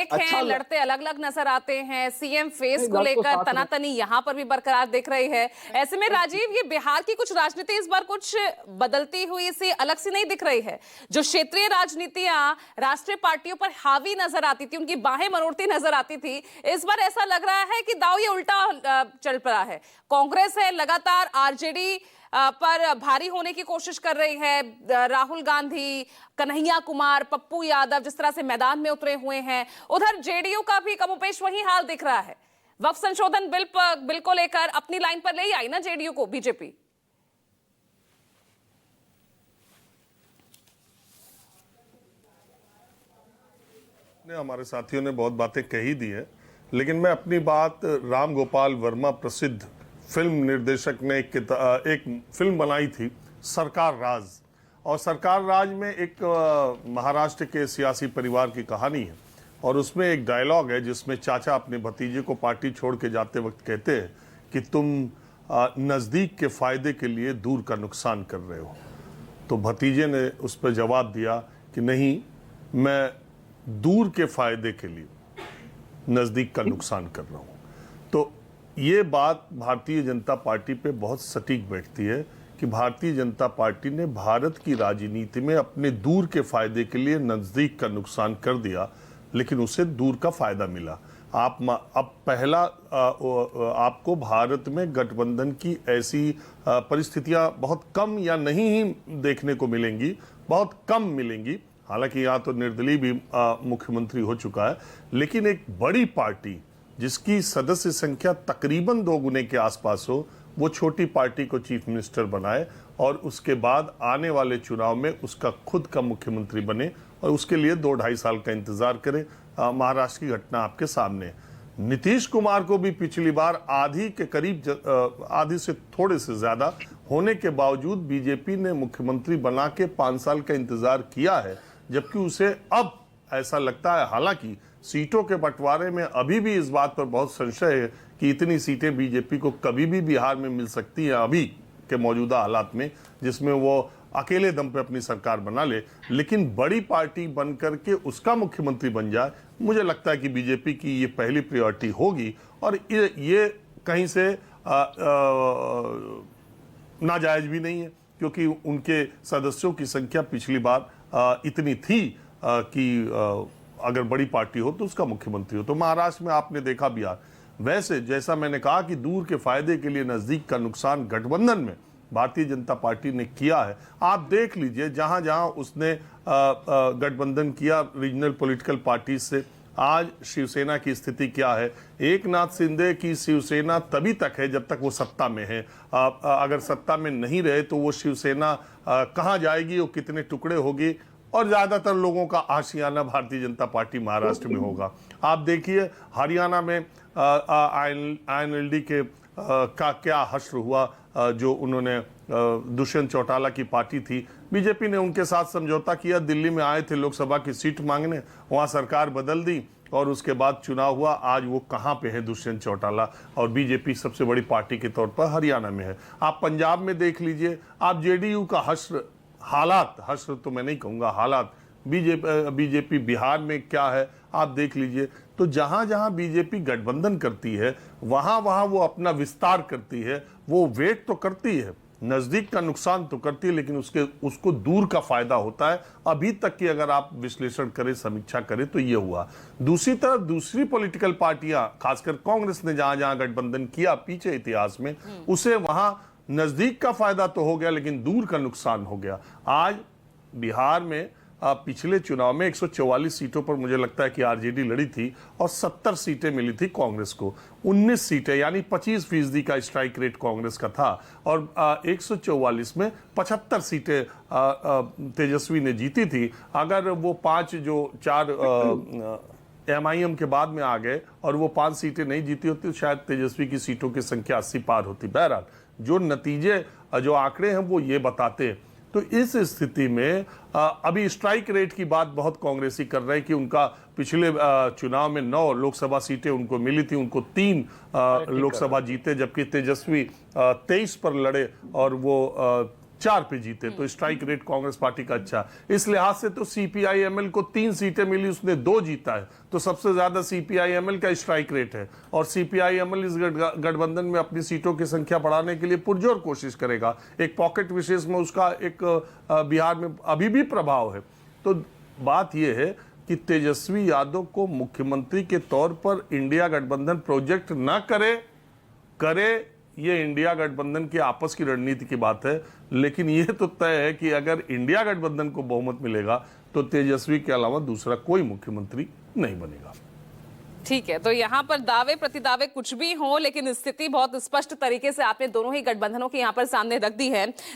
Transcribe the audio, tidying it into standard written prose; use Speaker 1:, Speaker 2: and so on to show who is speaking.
Speaker 1: एक हैं, लड़ते अलग अलग नजर आते हैं। सीएम फेस को लेकर तनातनी यहां पर भी बरकरार दिख रही है। ऐसे में राजीव, ये बिहार की कुछ राजनीति इस बार कुछ बदलती हुई सी अलग सी नहीं दिख रही है। जो क्षेत्रीय राजनीतियां राष्ट्रीय पार्टियों पर हावी नजर आती थी, उनकी बाहें मरोड़ती नजर आती थी, इस बार ऐसा लग रहा है कि दांव ये उल्टा चल पड़ा है। कांग्रेस है लगातार आरजेडी पर भारी होने की कोशिश कर रही है। राहुल गांधी, कन्हैया कुमार, पप्पू यादव जिस तरह से मैदान में उतरे हुए हैं, उधर जेडीयू का भी कमोपेश वही हाल दिख रहा है। वक्फ संशोधन बिल को लेकर अपनी लाइन पर ले आई ना जेडीयू को बीजेपी।
Speaker 2: हमारे साथियों ने बहुत बातें कही दी है, लेकिन मैं अपनी बात राम गोपाल वर्मा प्रसिद्ध फिल्म निर्देशक ने एक फिल्म बनाई थी सरकार राज, और सरकार राज में एक महाराष्ट्र के सियासी परिवार की कहानी है, और उसमें एक डायलॉग है जिसमें चाचा अपने भतीजे को पार्टी छोड़ के जाते वक्त कहते हैं कि तुम नज़दीक के फायदे के लिए दूर का नुकसान कर रहे हो। तो भतीजे ने उस पर जवाब दिया कि नहीं, मैं दूर के फायदे के लिए नज़दीक का नुकसान कर रहा हूँ। तो ये बात भारतीय जनता पार्टी पे बहुत सटीक बैठती है कि भारतीय जनता पार्टी ने भारत की राजनीति में अपने दूर के फायदे के लिए नज़दीक का नुकसान कर दिया, लेकिन उसे दूर का फायदा मिला। अब पहला आपको भारत में गठबंधन की ऐसी परिस्थितियां बहुत कम या नहीं ही देखने को मिलेंगी, बहुत कम मिलेंगी। हालांकि यहाँ तो निर्दलीय भी मुख्यमंत्री हो चुका है, लेकिन एक बड़ी पार्टी जिसकी सदस्य संख्या तकरीबन 2 गुने के आसपास हो, वो छोटी पार्टी को चीफ मिनिस्टर बनाए और उसके बाद आने वाले चुनाव में उसका खुद का मुख्यमंत्री बने, और उसके लिए 2-2.5 साल का इंतजार करे। महाराष्ट्र की घटना आपके सामने। नीतीश कुमार को भी पिछली बार आधी के करीब, आधी से थोड़े से ज्यादा होने के बावजूद बीजेपी ने मुख्यमंत्री बना के 5 साल का इंतजार किया है, जबकि उसे अब ऐसा लगता है, हालांकि सीटों के बंटवारे में अभी भी इस बात पर बहुत संशय है कि इतनी सीटें बीजेपी को कभी भी बिहार में मिल सकती हैं अभी के मौजूदा हालात में, जिसमें वो अकेले दम पे अपनी सरकार बना ले, लेकिन बड़ी पार्टी बन करके उसका मुख्यमंत्री बन जाए, मुझे लगता है कि बीजेपी की ये पहली प्रायोरिटी होगी। और ये कहीं से नाजायज भी नहीं है, क्योंकि उनके सदस्यों की संख्या पिछली बार इतनी थी कि अगर बड़ी पार्टी हो तो उसका मुख्यमंत्री हो। तो महाराष्ट्र में आपने देखा बिहार, वैसे जैसा मैंने कहा कि दूर के फायदे के लिए नजदीक का नुकसान गठबंधन में भारतीय जनता पार्टी ने किया है। आप देख लीजिए, जहां जहां उसने गठबंधन किया रीजनल पॉलिटिकल पार्टी से, आज शिवसेना की स्थिति क्या है। एकनाथ शिंदे की शिवसेना तभी तक है जब तक वो सत्ता में है। अगर सत्ता में नहीं रहे तो वो शिवसेना कहां जाएगी, वो कितने टुकड़े होगी, और ज्यादातर लोगों का आशियाना भारतीय जनता पार्टी महाराष्ट्र में होगा। आप देखिए हरियाणा में आईएनएलडी के का क्या हश्र हुआ, जो उन्होंने दुष्यंत चौटाला की पार्टी थी, बीजेपी ने उनके साथ समझौता किया। दिल्ली में आए थे लोकसभा की सीट मांगने, वहां सरकार बदल दी और उसके बाद चुनाव हुआ। आज वो कहां पे है दुष्यंत चौटाला, और बीजेपी सबसे बड़ी पार्टी के तौर पर हरियाणा में है। आप पंजाब में देख लीजिए, आप जेडीयू का हश्र तो मैं नहीं कहूंगा, हालात बीजेपी बिहार में क्या है आप देख लीजिए। तो जहां जहां बीजेपी गठबंधन करती है, वहां वहां वो अपना विस्तार करती है, वो वेट तो करती है, नजदीक का नुकसान तो करती है, लेकिन उसको दूर का फायदा होता है। अभी तक की अगर आप विश्लेषण करें, समीक्षा करें, तो ये हुआ। दूसरी तरफ दूसरी पॉलिटिकल पार्टियां, खासकर कांग्रेस ने जहां जहां गठबंधन किया पीछे इतिहास में, उसे वहां नजदीक का फायदा तो हो गया, लेकिन दूर का नुकसान हो गया। आज बिहार में पिछले चुनाव में 144 सीटों पर मुझे लगता है कि आरजेडी लड़ी थी, और 70 सीटें मिली थी कांग्रेस को। 19 सीटें यानी 25% का स्ट्राइक रेट कांग्रेस का था, और 144 में 75 सीटें तेजस्वी ने जीती थी। अगर वो 4 एमआईएम के बाद में आ गए और वो 5 सीटें नहीं जीती होती, तो शायद तेजस्वी की सीटों की संख्या 80 पार होती। बहरहाल जो नतीजे, जो आंकड़े हैं वो ये बताते हैं। तो इस स्थिति में अभी स्ट्राइक रेट की बात बहुत कांग्रेसी कर रहे हैं कि उनका पिछले चुनाव में 9 लोकसभा सीटें उनको मिली थी, उनको 3 लोकसभा जीते, जबकि तेजस्वी 23 पर लड़े और वो 4 पे जीते, तो स्ट्राइक रेट कांग्रेस पार्टी का अच्छा। इस लिहाज से तो सीपीआई-एमएल को 3 सीटें मिली, उसने 2 जीता है, तो सबसे ज्यादा सीपीआई-एमएल का स्ट्राइक रेट है। और सीपीआई-एमएल इस गठबंधन में अपनी सीटों की संख्या बढ़ाने के लिए पुरजोर कोशिश करेगा। एक पॉकेट विशेष में उसका एक बिहार में अभी भी प्रभाव है। तो बात यह है कि तेजस्वी यादव को मुख्यमंत्री के तौर पर इंडिया गठबंधन प्रोजेक्ट न करे, ये इंडिया गठबंधन की आपस की रणनीति की बात है। लेकिन यह तो तय है कि अगर इंडिया गठबंधन को बहुमत मिलेगा तो तेजस्वी के अलावा दूसरा कोई मुख्यमंत्री नहीं बनेगा।
Speaker 1: ठीक है, तो यहाँ पर दावे प्रतिदावे कुछ भी हो, लेकिन स्थिति बहुत स्पष्ट तरीके से आपने दोनों ही गठबंधनों की यहाँ पर सामने रख दी है।